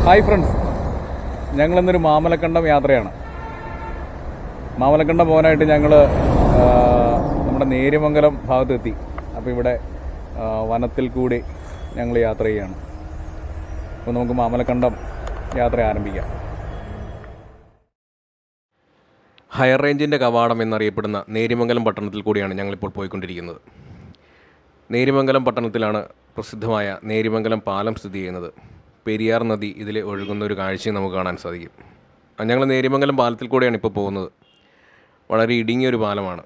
Hi friends, ഞങ്ങളിന്നൊരു Mamalakandam യാത്രയാണ്. മാമലക്കണ്ടം പോകാനായിട്ട് ഞങ്ങൾ നമ്മുടെ നേര്യമംഗലം ഭാഗത്തെത്തി. അപ്പോൾ ഇവിടെ വനത്തിൽ കൂടി ഞങ്ങൾ യാത്ര ചെയ്യുകയാണ്. അപ്പോൾ നമുക്ക് മാമലക്കണ്ടം യാത്ര ആരംഭിക്കാം. ഹയർ റേഞ്ചിൻ്റെ കവാടം എന്നറിയപ്പെടുന്ന നേര്യമംഗലം പട്ടണത്തിൽ കൂടിയാണ് ഞങ്ങളിപ്പോൾ പോയിക്കൊണ്ടിരിക്കുന്നത്. നേര്യമംഗലം പട്ടണത്തിലാണ് പ്രസിദ്ധമായ നേര്യമംഗലം പാലം സ്ഥിതി ചെയ്യുന്നത്. പെരിയാർ നദി ഇതിൽ ഒഴുകുന്ന ഒരു കാഴ്ചയും നമുക്ക് കാണാൻ സാധിക്കും. ഞങ്ങൾ നേര്യമംഗലം പാലത്തിൽ കൂടെയാണ് ഇപ്പോൾ പോകുന്നത്. വളരെ ഇടുങ്ങിയൊരു പാലമാണ്.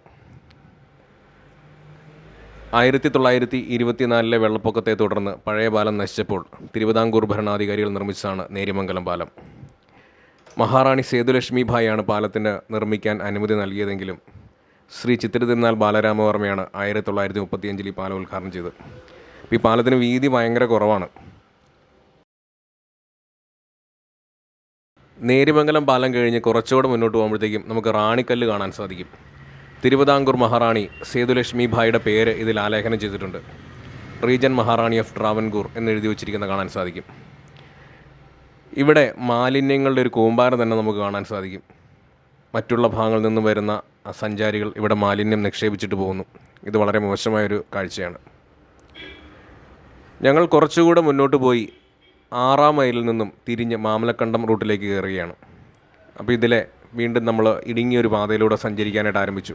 1924 വെള്ളപ്പൊക്കത്തെ തുടർന്ന് പഴയ പാലം നശിച്ചപ്പോൾ തിരുവിതാംകൂർ ഭരണാധികാരികൾ നിർമ്മിച്ചതാണ് നേര്യമംഗലം പാലം. മഹാറാണി സേതുലക്ഷ്മിഭായിയാണ് പാലത്തിന് നിർമ്മിക്കാൻ അനുമതി നൽകിയതെങ്കിലും ശ്രീ ചിത്തിരതിരുനാൾ ബാലരാമവർമ്മയാണ് 1935 ഈ പാലം ഉദ്ഘാടനം ചെയ്തത്. ഈ പാലത്തിന് വീതി ഭയങ്കര കുറവാണ്. നേര്യമംഗലം പാലം കഴിഞ്ഞ് കുറച്ചുകൂടെ മുന്നോട്ട് പോകുമ്പോഴത്തേക്കും നമുക്ക് റാണിക്കല്ല് കാണാൻ സാധിക്കും. തിരുവിതാംകൂർ മഹാറാണി സേതുലക്ഷ്മിഭായിയുടെ പേര് ഇതിൽ ആലേഖനം ചെയ്തിട്ടുണ്ട്. റീജൻ മഹാറാണി ഓഫ് ട്രാവൻകൂർ എന്നെഴുതി വച്ചിരിക്കുന്ന കാണാൻ സാധിക്കും. ഇവിടെ മാലിന്യങ്ങളുടെ ഒരു കൂമ്പാരം തന്നെ നമുക്ക് കാണാൻ സാധിക്കും. മറ്റുള്ള ഭാഗങ്ങളിൽ നിന്ന് വരുന്ന സഞ്ചാരികൾ ഇവിടെ മാലിന്യം നിക്ഷേപിച്ചിട്ട് പോകുന്നു. ഇത് വളരെ മോശമായൊരു കാഴ്ചയാണ്. ഞങ്ങൾ കുറച്ചുകൂടെ മുന്നോട്ട് പോയി 6-ാം മൈലിൽ നിന്നും തിരിഞ്ഞ് മാമലക്കണ്ടം റൂട്ടിലേക്ക് കയറുകയാണ്. അപ്പോൾ ഇതിലെ വീണ്ടും നമ്മൾ ഇടുങ്ങിയൊരു പാതയിലൂടെ സഞ്ചരിക്കാനായിട്ട് ആരംഭിച്ചു.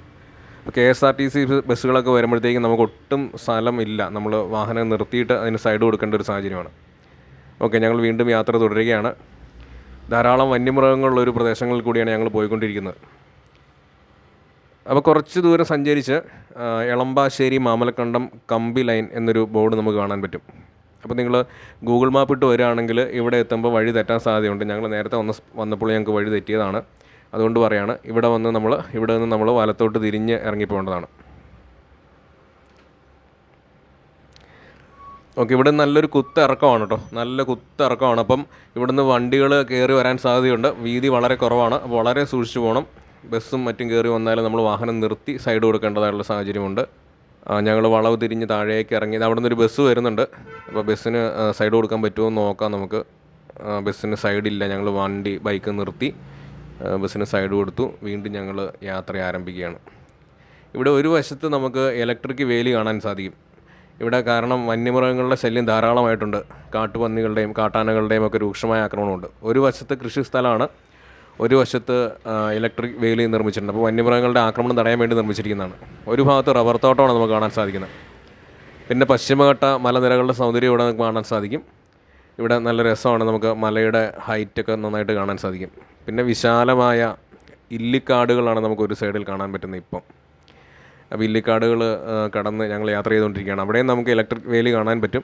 അപ്പോൾ KSRTC ബസ്സുകളൊക്കെ വരുമ്പോഴത്തേക്കും നമുക്ക് ഒട്ടും സ്ഥലമില്ല. നമ്മൾ വാഹനം നിർത്തിയിട്ട് അതിന് സൈഡ് കൊടുക്കേണ്ട ഒരു സാഹചര്യമാണ്. ഓക്കെ, ഞങ്ങൾ വീണ്ടും യാത്ര തുടരുകയാണ്. ധാരാളം വന്യമൃഗങ്ങളുള്ളൊരു പ്രദേശങ്ങളിൽ കൂടിയാണ് ഞങ്ങൾ പോയിക്കൊണ്ടിരിക്കുന്നത്. അപ്പോൾ കുറച്ച് ദൂരം സഞ്ചരിച്ച് എളമ്പാശ്ശേരി മാമലക്കണ്ടം കമ്പി ലൈൻ എന്നൊരു ബോർഡ് നമുക്ക് കാണാൻ പറ്റും. അപ്പോൾ നിങ്ങൾ ഗൂഗിൾ മാപ്പ് ഇട്ട് വരികയാണെങ്കിൽ ഇവിടെ എത്തുമ്പോൾ വഴി തെറ്റാൻ സാധ്യതയുണ്ട്. ഞങ്ങൾ നേരത്തെ വന്നപ്പോൾ ഞങ്ങൾക്ക് വഴി തെറ്റിയതാണ്. അതുകൊണ്ട് പറയാണ്, ഇവിടെ നിന്ന് നമ്മൾ വലത്തോട്ട് തിരിഞ്ഞ് ഇറങ്ങിപ്പോകേണ്ടതാണ്. ഓക്കെ, ഇവിടെ നല്ലൊരു കുത്തിറക്കമാണ് കേട്ടോ, നല്ല കുത്തിറക്കമാണ്. അപ്പം ഇവിടുന്ന് വണ്ടികൾ കയറി വരാൻ സാധ്യതയുണ്ട്. വീതി വളരെ കുറവാണ്. അപ്പോൾ വളരെ സൂക്ഷിച്ചു പോകണം. ബസ്സും മറ്റും കയറി വന്നാലും നമ്മൾ വാഹനം നിർത്തി സൈഡ് കൊടുക്കേണ്ടതായിട്ടുള്ള സാഹചര്യമുണ്ട്. ഞങ്ങൾ വളവ് തിരിഞ്ഞ് താഴേക്ക് ഇറങ്ങി. അവിടെ നിന്നൊരു ബസ് വരുന്നുണ്ട്. അപ്പോൾ ബസ്സിന് സൈഡ് കൊടുക്കാൻ പറ്റുമോ എന്ന് നോക്കാം നമുക്ക്. ബസ്സിന് സൈഡില്ല. ഞങ്ങൾ ബൈക്ക് നിർത്തി ബസ്സിന് സൈഡ് കൊടുത്തു. വീണ്ടും ഞങ്ങൾ യാത്ര ആരംഭിക്കുകയാണ്. ഇവിടെ ഒരു വശത്ത് നമുക്ക് ഇലക്ട്രിക് വേലി കാണാൻ സാധിക്കും. ഇവിടെ കാരണം വന്യമൃഗങ്ങളുടെ ശല്യം ധാരാളമായിട്ടുണ്ട്. കാട്ടുപന്നികളുടെയും കാട്ടാനകളുടെയും ഒക്കെ രൂക്ഷമായ ആക്രമണമുണ്ട്. ഒരു വശത്ത് കൃഷി സ്ഥലമാണ്, ഒരു വശത്ത് ഇലക്ട്രിക് വേലി നിർമ്മിച്ചിട്ടുണ്ട്. അപ്പോൾ വന്യമൃഗങ്ങളുടെ ആക്രമണം തടയാൻ വേണ്ടി നിർമ്മിച്ചിരിക്കുന്നതാണ്. ഒരു ഭാഗത്ത് റബ്ബർ തോട്ടമാണ് നമുക്ക് കാണാൻ സാധിക്കുന്നത്. പിന്നെ പശ്ചിമഘട്ട മലനിരകളുടെ സൗന്ദര്യം ഇവിടെ നമുക്ക് കാണാൻ സാധിക്കും. ഇവിടെ നല്ല രസമാണ്. നമുക്ക് മലയുടെ ഹൈറ്റൊക്കെ നന്നായിട്ട് കാണാൻ സാധിക്കും. പിന്നെ വിശാലമായ ഇല്ലിക്കാടുകളാണ് നമുക്ക് ഒരു സൈഡിൽ കാണാൻ പറ്റുന്നത് ഇപ്പം. അപ്പോൾ ഇല്ലിക്കാടുകൾ കടന്ന് ഞങ്ങൾ യാത്ര ചെയ്തുകൊണ്ടിരിക്കുകയാണ്. അവിടെയും നമുക്ക് ഇലക്ട്രിക് വേലി കാണാൻ പറ്റും.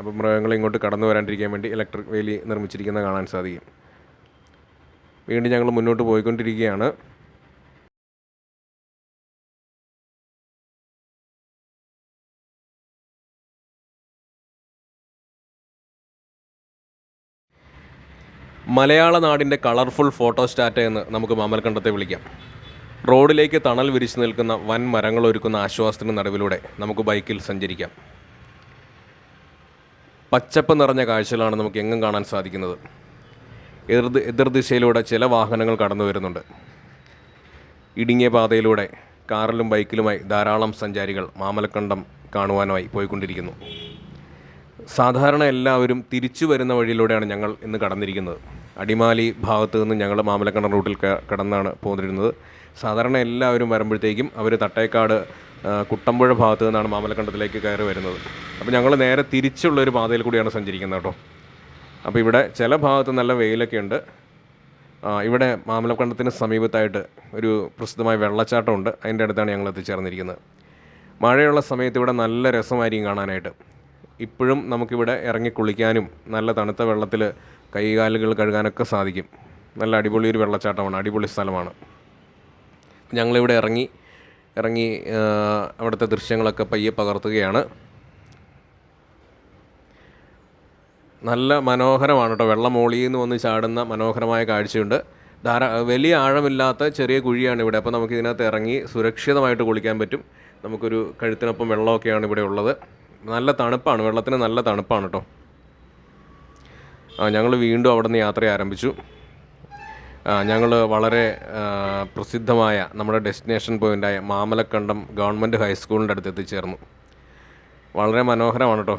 അപ്പോൾ മൃഗങ്ങൾ ഇങ്ങോട്ട് കടന്നു വരാണ്ടിരിക്കാൻ വേണ്ടി ഇലക്ട്രിക് വേലി നിർമ്മിച്ചിരിക്കുന്നത് കാണാൻ സാധിക്കും. വീണ്ടും ഞങ്ങൾ മുന്നോട്ട് പോയിക്കൊണ്ടിരിക്കുകയാണ്. മലയാള നാടിൻ്റെ കളർഫുൾ ഫോട്ടോസ്റ്റാറ്റ് എന്ന് നമുക്ക് മാമലക്കണ്ടത്തെ വിളിക്കാം. റോഡിലേക്ക് തണൽ വിരിച്ചു നിൽക്കുന്ന വൻ മരങ്ങൾ ഒരുക്കുന്ന ആശ്വാസത്തിന് നടുവിലൂടെ നമുക്ക് ബൈക്കിൽ സഞ്ചരിക്കാം. പച്ചപ്പ് നിറഞ്ഞ കാഴ്ചകളാണ് നമുക്ക് എങ്ങും കാണാൻ സാധിക്കുന്നത്. എതിർദിശയിലൂടെ ചില വാഹനങ്ങൾ കടന്നു വരുന്നുണ്ട്. ഇടുങ്ങിയ പാതയിലൂടെ കാറിലും ബൈക്കിലുമായി ധാരാളം സഞ്ചാരികൾ മാമലക്കണ്ടം കാണുവാനായി പോയിക്കൊണ്ടിരിക്കുന്നു. സാധാരണ എല്ലാവരും തിരിച്ചു വരുന്ന വഴിയിലൂടെയാണ് ഞങ്ങൾ ഇന്ന് കടന്നിരിക്കുന്നത്. അടിമാലി ഭാഗത്തു നിന്ന് ഞങ്ങൾ മാമലക്കണ്ടം റൂട്ടിൽ കടന്നാണ് പോന്നിരുന്നത്. സാധാരണ എല്ലാവരും വരുമ്പോഴത്തേക്കും അവർ തട്ടേക്കാട് കുട്ടമ്പുഴ ഭാഗത്തു നിന്നാണ് മാമലക്കണ്ടത്തിലേക്ക് കയറി വരുന്നത്. അപ്പോൾ ഞങ്ങൾ നേരെ തിരിച്ചുള്ളൊരു പാതയിൽ കൂടിയാണ് സഞ്ചരിക്കുന്നത് കേട്ടോ. അപ്പോൾ ഇവിടെ ചില ഭാഗത്ത് നല്ല വെയിലൊക്കെ ഉണ്ട്. ഇവിടെ മാമലക്കണ്ടത്തിന് സമീപത്തായിട്ട് ഒരു പ്രസിദ്ധമായ വെള്ളച്ചാട്ടമുണ്ട്. അതിൻ്റെ അടുത്താണ് ഞങ്ങൾ എത്തിച്ചേർന്നിരിക്കുന്നത്. മഴയുള്ള സമയത്ത് ഇവിടെ നല്ല രസമായിരിക്കും കാണാനായിട്ട്. ഇപ്പോഴും നമുക്കിവിടെ ഇറങ്ങി കുളിക്കാനും നല്ല തണുത്ത വെള്ളത്തിൽ കൈകാലുകൾ കഴുകാനൊക്കെ സാധിക്കും. നല്ല അടിപൊളി ഒരു വെള്ളച്ചാട്ടമാണ്, അടിപൊളി സ്ഥലമാണ്. ഞങ്ങളിവിടെ ഇറങ്ങി അവിടുത്തെ ദൃശ്യങ്ങളൊക്കെ പയ്യെ പകർത്തുകയാണ്. നല്ല മനോഹരമാണ് കേട്ടോ. വെള്ളം മോളിയിൽ നിന്ന് വന്ന് ചാടുന്ന മനോഹരമായ കാഴ്ചയുണ്ട്. വലിയ ആഴമില്ലാത്ത ചെറിയ കുഴിയാണ് ഇവിടെ. അപ്പോൾ നമുക്ക് ഇതിനകത്ത് ഇറങ്ങി സുരക്ഷിതമായിട്ട് കുളിക്കാൻ പറ്റും. നമുക്കൊരു കഴുത്തിനൊപ്പം വെള്ളമൊക്കെയാണ് ഇവിടെ ഉള്ളത്. നല്ല തണുപ്പാണ്, വെള്ളത്തിന് നല്ല തണുപ്പാണ് കേട്ടോ. ഞങ്ങൾ വീണ്ടും അവിടെ നിന്ന് യാത്ര ആരംഭിച്ചു. ഞങ്ങൾ വളരെ പ്രസിദ്ധമായ നമ്മുടെ ഡെസ്റ്റിനേഷൻ പോയിൻ്റായ മാമലക്കണ്ടം ഗവൺമെൻറ് ഹൈസ്കൂളിൻ്റെ അടുത്ത് എത്തിച്ചേർന്നു. വളരെ മനോഹരമാണ് കേട്ടോ.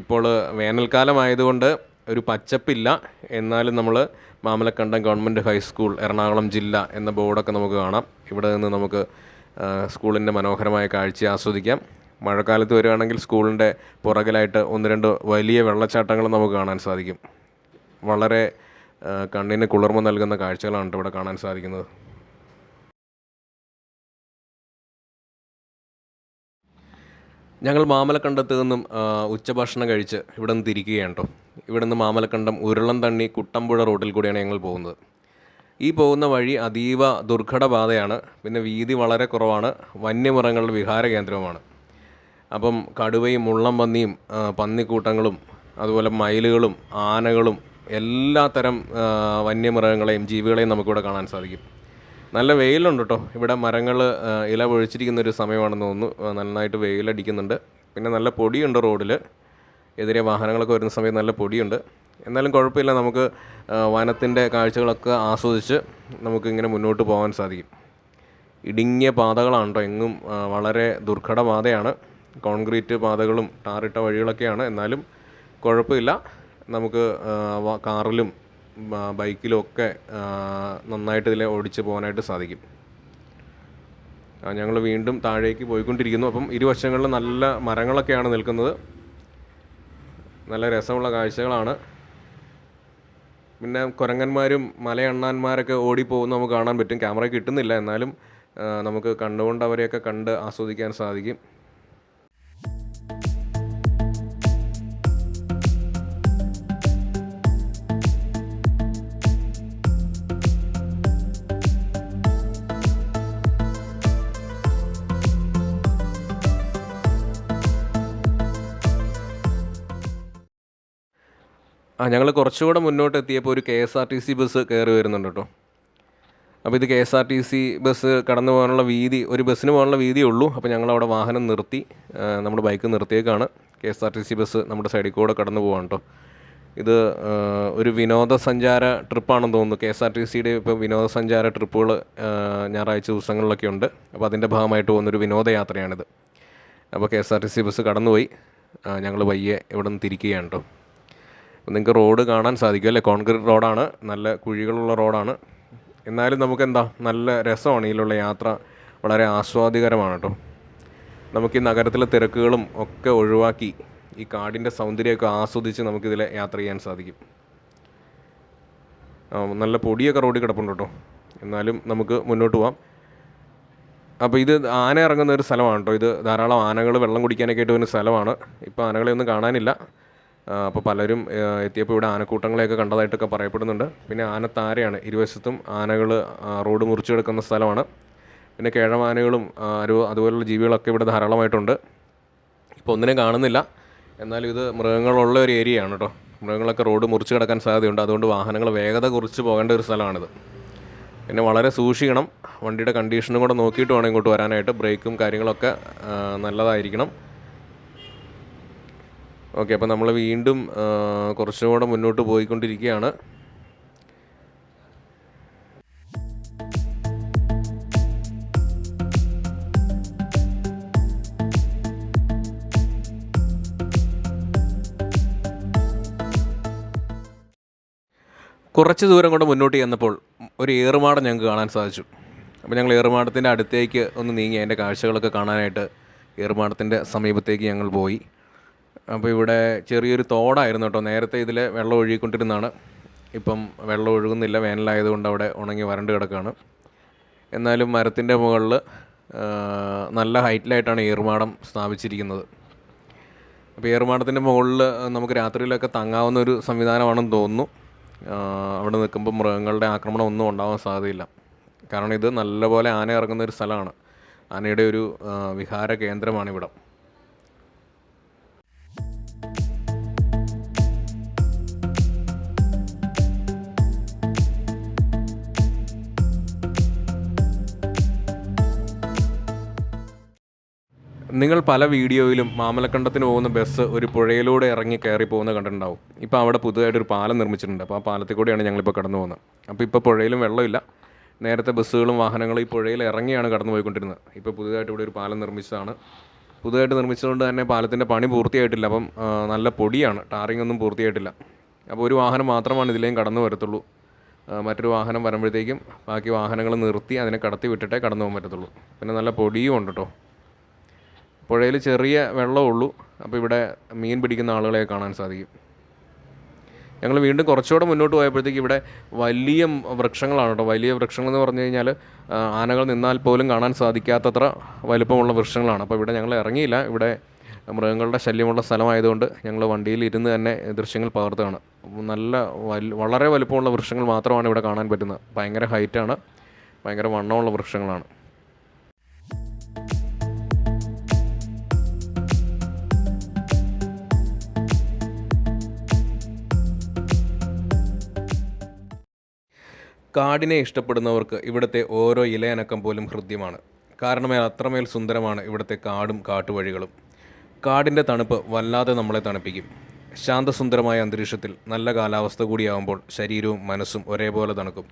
ഇപ്പോൾ വേനൽക്കാലമായതുകൊണ്ട് ഒരു പച്ചപ്പില്ല, എന്നാലും നമ്മൾ മാമലക്കണ്ടം ഗവൺമെൻറ് ഹൈസ്കൂൾ എറണാകുളം ജില്ല എന്ന ബോർഡൊക്കെ നമുക്ക് കാണാം. ഇവിടെ നിന്ന് നമുക്ക് സ്കൂളിൻ്റെ മനോഹരമായ കാഴ്ച ആസ്വദിക്കാം. മഴക്കാലത്ത് വരികയാണെങ്കിൽ സ്കൂളിൻ്റെ പുറകിലായിട്ട് 1-2 വലിയ വെള്ളച്ചാട്ടങ്ങൾ നമുക്ക് കാണാൻ സാധിക്കും. വളരെ കണ്ണിന് കുളിർമ നൽകുന്ന കാഴ്ചകളാണ് ഇവിടെ കാണാൻ സാധിക്കുന്നത്. ഞങ്ങൾ മാമലക്കണ്ടത്ത് നിന്നും ഉച്ചഭക്ഷണം കഴിച്ച് ഇവിടെ നിന്ന് തിരിക്കുകയാണ് കേട്ടോ. ഇവിടെ നിന്ന് മാമലക്കണ്ടം ഉരുളൻതണ്ണി കുട്ടമ്പുഴ റോഡിൽ കൂടിയാണ് ഞങ്ങൾ പോകുന്നത്. ഈ പോകുന്ന വഴി അതീവ ദുർഘട പാതയാണ്. പിന്നെ വീതി വളരെ കുറവാണ്. വന്യമൃഗങ്ങളുടെ വിഹാര കേന്ദ്രവുമാണ്. അപ്പം കടുവയും മുള്ളംപന്നിയും പന്നിക്കൂട്ടങ്ങളും അതുപോലെ മയിലുകളും ആനകളും എല്ലാ തരം വന്യമൃഗങ്ങളെയും ജീവികളെയും നമുക്കിവിടെ കാണാൻ സാധിക്കും. നല്ല വെയിലുണ്ട് കേട്ടോ. ഇവിടെ മരങ്ങൾ ഇല പൊഴിച്ചിരിക്കുന്നൊരു സമയമാണെന്ന് തോന്നുന്നു. നന്നായിട്ട് വെയിലടിക്കുന്നുണ്ട്. പിന്നെ നല്ല പൊടിയുണ്ട് റോഡിൽ. എതിരെ വാഹനങ്ങളൊക്കെ വരുന്ന സമയത്ത് നല്ല പൊടിയുണ്ട്. എന്നാലും കുഴപ്പമില്ല, നമുക്ക് വനത്തിൻ്റെ കാഴ്ചകളൊക്കെ ആസ്വദിച്ച് നമുക്കിങ്ങനെ മുന്നോട്ട് പോകാൻ സാധിക്കും. ഇടുങ്ങിയ പാതകളാണ് കേട്ടോ. എങ്ങും വളരെ ദുർഘട പാതയാണ്. കോൺക്രീറ്റ് പാതകളും ടാറിട്ട വഴികളൊക്കെയാണ്. എന്നാലും കുഴപ്പമില്ല, നമുക്ക് കാറിലും ബൈക്കിലും ഒക്കെ നന്നായിട്ട് ഇതിൽ ഓടിച്ച് പോകാനായിട്ട് സാധിക്കും. ഞങ്ങൾ വീണ്ടും താഴേക്ക് പോയിക്കൊണ്ടിരിക്കുന്നു. അപ്പം ഇരുവശങ്ങളിലും നല്ല മരങ്ങളൊക്കെയാണ് നിൽക്കുന്നത്. നല്ല രസമുള്ള കാഴ്ചകളാണ്. പിന്നെ കുരങ്ങന്മാരും മലയണ്ണാന്മാരൊക്കെ ഓടിപ്പോകുന്ന നമുക്ക് കാണാൻ പറ്റും. ക്യാമറ കിട്ടുന്നില്ല, എന്നാലും നമുക്ക് കണ്ടുകൊണ്ട് അവരെയൊക്കെ കണ്ട് ആസ്വദിക്കാൻ സാധിക്കും. ഞങ്ങൾ കുറച്ചുകൂടെ മുന്നോട്ട് എത്തിയപ്പോൾ ഒരു KSRTC ബസ് കയറി വരുന്നുണ്ട് കേട്ടോ. അപ്പോൾ ഇത് KSRTC ബസ് കടന്നു പോകാനുള്ള വീതി, ഒരു ബസ്സിന് പോകാനുള്ള വീതിയേ ഉള്ളൂ. അപ്പോൾ ഞങ്ങളവിടെ വാഹനം നിർത്തി, നമ്മുടെ ബൈക്ക് നിർത്തിയേക്കാണ്. KSRTC ബസ് നമ്മുടെ സൈഡിൽ കൂടെ കടന്നു പോകാൻ കേട്ടോ. ഇത് ഒരു വിനോദസഞ്ചാര ട്രിപ്പാണെന്ന് തോന്നുന്നു. KSRTCയുടെ ഇപ്പോൾ വിനോദസഞ്ചാര ട്രിപ്പുകൾ ഞായറാഴ്ച ദിവസങ്ങളിലൊക്കെ ഉണ്ട്. അപ്പോൾ അതിൻ്റെ ഭാഗമായിട്ട് പോകുന്നൊരു വിനോദയാത്രയാണിത്. അപ്പോൾ KSRTC ബസ് കടന്നുപോയി. ഞങ്ങൾ പയ്യെ ഇവിടെ നിന്ന് തിരിക്കുകയാണ് കേട്ടോ. നിങ്ങൾക്ക് റോഡ് കാണാൻ സാധിക്കും അല്ലേ? കോൺക്രീറ്റ് റോഡാണ്, നല്ല കുഴികളുള്ള റോഡാണ്. എന്നാലും നമുക്കെന്താ, നല്ല രസമാണ് ഇതിലുള്ള യാത്ര. വളരെ ആസ്വാദികരമാണ് കേട്ടോ. നമുക്ക് ഈ നഗരത്തിലെ തിരക്കുകളും ഒക്കെ ഒഴിവാക്കി ഈ കാടിൻ്റെ സൗന്ദര്യമൊക്കെ ആസ്വദിച്ച് നമുക്കിതിൽ യാത്ര ചെയ്യാൻ സാധിക്കും. നല്ല പൊടിയൊക്കെ റോഡിൽ കിടപ്പുണ്ട് കേട്ടോ. എന്നാലും നമുക്ക് മുന്നോട്ട് പോകാം. അപ്പോൾ ഇത് ആന ഇറങ്ങുന്ന ഒരു സ്ഥലമാണ് കേട്ടോ. ഇത് ധാരാളം ആനകൾ വെള്ളം കുടിക്കാനൊക്കെ ആയിട്ട് വരുന്ന സ്ഥലമാണ്. ഇപ്പോൾ ആനകളെ ഒന്നും കാണാനില്ല. അപ്പോൾ പലരും എത്തിയപ്പോൾ ഇവിടെ ആനക്കൂട്ടങ്ങളെയൊക്കെ കണ്ടതായിട്ടൊക്കെ പറയപ്പെടുന്നുണ്ട്. പിന്നെ ആനത്താരയാണ്, ഇരുവശത്തും ആനകൾ റോഡ് മുറിച്ച് കിടക്കുന്ന സ്ഥലമാണ്. പിന്നെ കേഴമാനകളും അതുപോലുള്ള ജീവികളൊക്കെ ഇവിടെ ധാരാളമായിട്ടുണ്ട്. ഇപ്പോൾ ഒന്നിനെ കാണുന്നില്ല, എന്നാലും ഇത് മൃഗങ്ങളുള്ള ഒരു ഏരിയയാണ് കേട്ടോ. മൃഗങ്ങളൊക്കെ റോഡ് മുറിച്ച് കിടക്കാൻ സാധ്യതയുണ്ട്. അതുകൊണ്ട് വാഹനങ്ങൾ വേഗത കുറിച്ച് പോകേണ്ട ഒരു സ്ഥലമാണിത്. പിന്നെ വളരെ സൂക്ഷിക്കണം. വണ്ടിയുടെ കണ്ടീഷനും കൂടെ നോക്കിയിട്ട് വേണം ഇങ്ങോട്ട് വരാനായിട്ട്. ബ്രേക്കും കാര്യങ്ങളൊക്കെ നല്ലതായിരിക്കണം. ഓക്കെ, അപ്പോൾ നമ്മൾ വീണ്ടും കുറച്ചും കൂടെ മുന്നോട്ട് പോയിക്കൊണ്ടിരിക്കുകയാണ്. കുറച്ച് ദൂരം കൊണ്ട് മുന്നോട്ട് ചെന്നപ്പോൾ ഒരു ഏറുമാടം ഞങ്ങൾക്ക് കാണാൻ സാധിച്ചു. അപ്പോൾ ഞങ്ങൾ ഏറുമാടത്തിൻ്റെ അടുത്തേക്ക് ഒന്ന് നീങ്ങി അതിൻ്റെ കാഴ്ചകളൊക്കെ കാണാനായിട്ട് ഏറുമാടത്തിൻ്റെ സമീപത്തേക്ക് ഞങ്ങൾ പോയി. അപ്പോൾ ഇവിടെ ചെറിയൊരു തോടായിരുന്നു കേട്ടോ. നേരത്തെ ഇതിൽ വെള്ളം ഒഴുകിക്കൊണ്ടിരുന്നതാണ്. ഇപ്പം വെള്ളം ഒഴുകുന്നില്ല, വേനലായതുകൊണ്ട് അവിടെ ഉണങ്ങി വരണ്ട് കിടക്കുകയാണ്. എന്നാലും മരത്തിൻ്റെ മുകളിൽ നല്ല ഹൈറ്റിലായിട്ടാണ് ഏറുമാടം സ്ഥാപിച്ചിരിക്കുന്നത്. അപ്പോൾ ഏറുമാടത്തിൻ്റെ മുകളിൽ നമുക്ക് രാത്രിയിലൊക്കെ തങ്ങാവുന്ന ഒരു സംവിധാനമാണെന്ന് തോന്നുന്നു. അവിടെ നിൽക്കുമ്പോൾ മൃഗങ്ങളുടെ ആക്രമണം ഒന്നും ഉണ്ടാവാൻ സാധ്യതയില്ല. കാരണം ഇത് നല്ലപോലെ ആന ഇറങ്ങുന്ന ഒരു സ്ഥലമാണ്. ആനയുടെ ഒരു വിഹാര കേന്ദ്രമാണ് ഇവിടെ. നിങ്ങൾ പല വീഡിയോയിലും മാമലക്കണ്ടത്തിന് പോകുന്ന ബസ് ഒരു പുഴയിലൂടെ ഇറങ്ങി കയറി പോകുന്നത് കണ്ടിട്ടുണ്ടാവും. ഇപ്പോൾ അവിടെ പുതുതായിട്ടൊരു പാലം നിർമ്മിച്ചിട്ടുണ്ട്. അപ്പോൾ ആ പാലത്തിൽ കൂടെയാണ് ഞങ്ങളിപ്പോൾ കടന്നു പോകുന്നത്. അപ്പോൾ ഇപ്പോൾ പുഴയിലും വെള്ളമില്ല. നേരത്തെ ബസ്സുകളും വാഹനങ്ങളും ഈ പുഴയിൽ ഇറങ്ങിയാണ് കടന്നു പോയിക്കൊണ്ടിരുന്നത്. ഇപ്പോൾ പുതുതായിട്ട് ഇവിടെ ഒരു പാലം നിർമ്മിച്ചതാണ്. പുതുതായിട്ട് നിർമ്മിച്ചതുകൊണ്ട് തന്നെ പാലത്തിൻ്റെ പണി പൂർത്തിയായിട്ടില്ല. അപ്പം നല്ല പൊടിയാണ്, ടാറിംഗ് ഒന്നും പൂർത്തിയായിട്ടില്ല. അപ്പോൾ ഒരു വാഹനം മാത്രമാണ് ഇതിലേയും കടന്നു വരത്തുള്ളൂ. മറ്റൊരു വാഹനം വരുമ്പോഴത്തേക്കും ബാക്കി വാഹനങ്ങൾ നിർത്തി അതിനെ കടത്തി വിട്ടിട്ടേ കടന്നു പോകാൻ പറ്റത്തുള്ളൂ. പിന്നെ നല്ല പൊടിയും ഉണ്ട് കേട്ടോ. പുഴയിൽ ചെറിയ വെള്ളമുള്ളൂ. അപ്പോൾ ഇവിടെ മീൻ പിടിക്കുന്ന ആളുകളെ കാണാൻ സാധിക്കും. ഞങ്ങൾ വീണ്ടും കുറച്ചുകൂടെ മുന്നോട്ട് പോയപ്പോഴത്തേക്ക് ഇവിടെ വലിയ വൃക്ഷങ്ങളാണ് കേട്ടോ. വലിയ വൃക്ഷങ്ങളെന്ന് പറഞ്ഞു കഴിഞ്ഞാൽ ആനകൾ നിന്നാൽ പോലും കാണാൻ സാധിക്കാത്തത്ര വലുപ്പമുള്ള വൃക്ഷങ്ങളാണ്. അപ്പോൾ ഇവിടെ ഞങ്ങൾ ഇറങ്ങിയില്ല. ഇവിടെ മൃഗങ്ങളുടെ ശല്യമുള്ള സ്ഥലമായതുകൊണ്ട് ഞങ്ങൾ വണ്ടിയിൽ ഇരുന്ന് തന്നെ ദൃശ്യങ്ങൾ പകർത്തുകയാണ്. നല്ല വളരെ വലുപ്പമുള്ള വൃക്ഷങ്ങൾ മാത്രമാണ് ഇവിടെ കാണാൻ പറ്റുന്നത്. ഭയങ്കര ഹൈറ്റാണ്, ഭയങ്കര വണ്ണമുള്ള വൃക്ഷങ്ങളാണ്. കാടിനെ ഇഷ്ടപ്പെടുന്നവർക്ക് ഇവിടുത്തെ ഓരോ ഇലയനക്കം പോലും ഹൃദ്യമാണ്. കാരണം അത്രമേൽ സുന്ദരമാണ് ഇവിടുത്തെ കാടും കാട്ടുവഴികളും. കാടിൻ്റെ തണുപ്പ് വല്ലാതെ നമ്മളെ തണുപ്പിക്കും. ശാന്തസുന്ദരമായ അന്തരീക്ഷത്തിൽ നല്ല കാലാവസ്ഥ കൂടിയാവുമ്പോൾ ശരീരവും മനസ്സും ഒരേപോലെ തണുക്കും.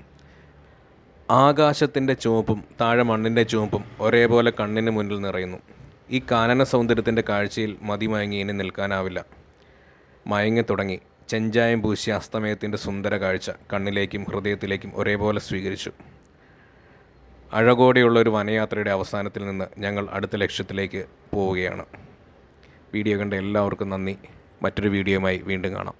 ആകാശത്തിൻ്റെ ചുവപ്പും താഴെ മണ്ണിൻ്റെ ചുവപ്പും ഒരേപോലെ കണ്ണിന് മുന്നിൽ നിറയുന്നു. ഈ കാനന സൗന്ദര്യത്തിൻ്റെ കാഴ്ചയിൽ മതിമയങ്ങി ഇനി നിൽക്കാനാവില്ല. മയങ്ങി തുടങ്ങി. ചെഞ്ചായം പൂശിയ അസ്തമയത്തിൻ്റെ സുന്ദര കാഴ്ച കണ്ണിലേക്കും ഹൃദയത്തിലേക്കും ഒരേപോലെ സ്വീകരിച്ചു. അഴകോടെയുള്ള ഒരു വനയാത്രയുടെ അവസാനത്തിൽ നിന്ന് ഞങ്ങൾ അടുത്ത ലക്ഷ്യത്തിലേക്ക് പോവുകയാണ്. വീഡിയോ കണ്ട എല്ലാവർക്കും നന്ദി. മറ്റൊരു വീഡിയോയുമായി വീണ്ടും കാണാം.